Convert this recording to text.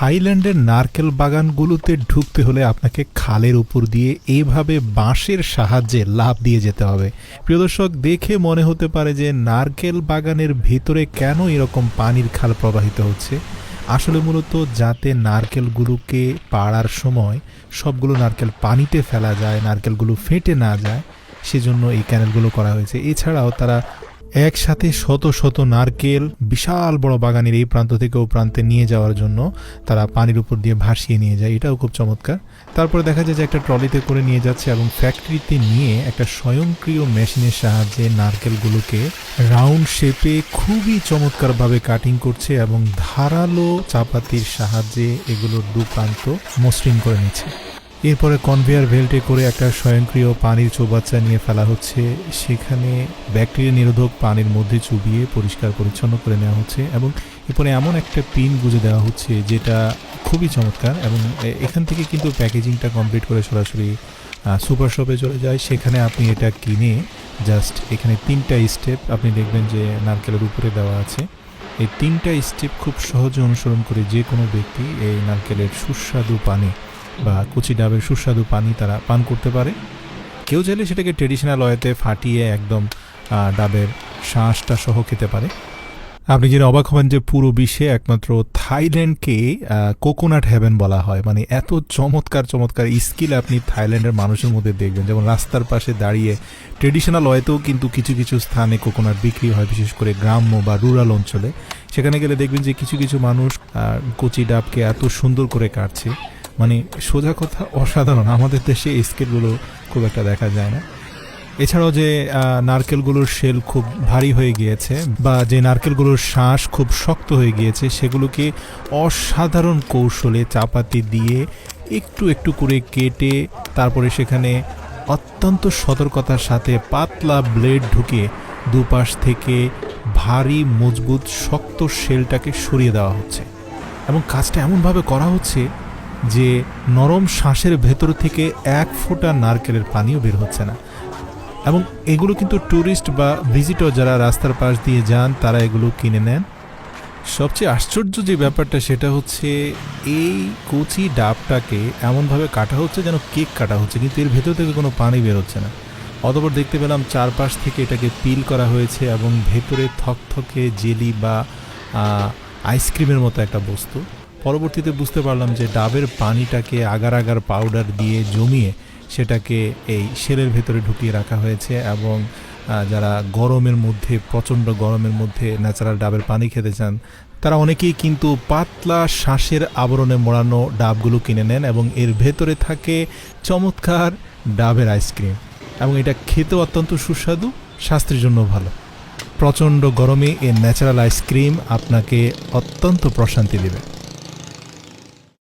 থাইল্যান্ডের নারকেল বাগানগুলোতে ঢুকতে হলে আপনাকে খালের উপর দিয়ে এইভাবে বাঁশের সাহায্যে লাফ দিয়ে যেতে হবে। প্রিয় দর্শক, দেখে মনে হতে পারে যে নারকেল বাগানের ভিতরে কেন এরকম পানির খাল প্রবাহিত হচ্ছে। আসলে মূলত যাতে নারকেলগুলোকে পাড়ার সময় সবগুলো নারকেল পানিতে ফেলা যায়, নারকেলগুলো ফেটে না যায়, সেজন্য এই ক্যানেলগুলো করা হয়েছে। এছাড়াও তারা একসাথে শত শত নারকেল বিশাল বড় বাগানের এই প্রান্ত থেকে ও প্রান্তে নিয়ে যাওয়ার জন্য তারা পানির উপর দিয়ে ভাসিয়ে নিয়ে যায়। এটাও খুব চমৎকার। তারপরে দেখা যায় যে একটা ট্রলিতে করে নিয়ে যাচ্ছে এবং ফ্যাক্টরিতে নিয়ে একটা স্বয়ংক্রিয় মেশিনের সাহায্যে নারকেলগুলোকে রাউন্ড শেপে খুবই চমৎকারভাবে কাটিং করছে এবং ধারালো চাপাতির সাহায্যে এগুলোর দু প্রান্ত মসৃণ করে নিচ্ছে। এরপরে কনভেয়ার বেল্টে করে একটা স্বয়ংক্রিয় পানির চৌবাচ্চা নিয়ে ফেলা হচ্ছে, সেখানে ব্যাকটেরিয়া নিরোধক পানির মধ্যে চুবিয়ে পরিষ্কার পরিচ্ছন্ন করে নেওয়া হচ্ছে এবং এরপরে এমন একটা পিন গুঁজে দেওয়া হচ্ছে যেটা খুবই চমৎকার। এবং এখান থেকে কিন্তু প্যাকেজিংটা কমপ্লিট করে সরাসরি সুপার শপে চলে যায়। সেখানে আপনি এটা কিনে জাস্ট এখানে 3টা স্টেপ আপনি দেখবেন যে নারকেলের উপরে দেওয়া আছে। এই 3টা স্টেপ খুব সহজে অনুসরণ করে যে কোনো ব্যক্তি এই নারকেলের সুস্বাদু পানি বা কচি ডাবের সুস্বাদু পানি তারা পান করতে পারে। কেউ চাইলে সেটাকে ট্রেডিশনাল ওয়েতে ফাটিয়ে একদম ডাবের শাঁসটা সহ খেতে পারে। আপনি যেটা অবাক হবেন যে পুরো বিশ্বে একমাত্র থাইল্যান্ডকে কোকোনাট হেভেন বলা হয়। মানে এত চমৎকার চমৎকার স্কিল আপনি থাইল্যান্ডের মানুষের মধ্যে দেখবেন। যেমন রাস্তার পাশে দাঁড়িয়ে ট্রেডিশনাল ওয়েতেও কিন্তু কিছু কিছু স্থানে কোকোনাট বিক্রি হয়, বিশেষ করে গ্রাম্য বা রুরাল অঞ্চলে। সেখানে গেলে দেখবেন যে কিছু কিছু মানুষ কচি ডাবকে এত সুন্দর করে কাটছে। মানে সোজা কথা অসাধারণ। আমাদের দেশে এই স্কেলগুলো খুব একটা দেখা যায় না। এছাড়াও যে নারকেলগুলোর শেল খুব ভারী হয়ে গিয়েছে বা যে নারকেলগুলোর শাঁস খুব শক্ত হয়ে গিয়েছে, সেগুলোকে অসাধারণ কৌশলে চাপাতি দিয়ে একটু একটু করে কেটে তারপরে সেখানে অত্যন্ত সতর্কতার সাথে পাতলা ব্লেড ঢুকে দুপাশ থেকে ভারী মজবুত শক্ত শেলটাকে সরিয়ে দেওয়া হচ্ছে এবং কাজটা এমনভাবে করা হচ্ছে যে নরম শ্বাসের ভেতর থেকে এক ফোঁটা নারকেলের পানিও বের হচ্ছে না। এবং এগুলো কিন্তু ট্যুরিস্ট বা ভিজিটর যারা রাস্তার পাশ দিয়ে যান তারা এগুলো কিনে নেন। সবচেয়ে আশ্চর্য যে ব্যাপারটা সেটা হচ্ছে এই কচি ডাবটাকে এমনভাবে কাটা হচ্ছে যেন কেক কাটা হচ্ছে, কিন্তু এর ভেতর থেকে কোনো পানি বের হচ্ছে না। অতঃপর দেখতে পেলাম চারপাশ থেকে এটাকে পিল করা হয়েছে এবং ভেতরে থকথকে জেলি বা আইসক্রিমের মতো একটা বস্তু। পরবর্তীতে বুঝতে পারলাম যে ডাবের পানিটাকে আগার আগার পাউডার দিয়ে জমিয়ে সেটাকে এই শেলের ভেতরে ঢুকিয়ে রাখা হয়েছে এবং যারা গরমের মধ্যে প্রচণ্ড গরমের মধ্যে ন্যাচারাল ডাবের পানি খেতে চান তারা অনেকেই কিন্তু পাতলা শাঁসের আবরণে মোড়ানো ডাবগুলো কিনে নেন এবং এর ভেতরে থাকে চমৎকার ডাবের আইসক্রিম এবং এটা খেতেও অত্যন্ত সুস্বাদু, স্বাস্থ্যের জন্য ভালো। প্রচণ্ড গরমে এই ন্যাচারাল আইসক্রিম আপনাকে অত্যন্ত প্রশান্তি দেবে।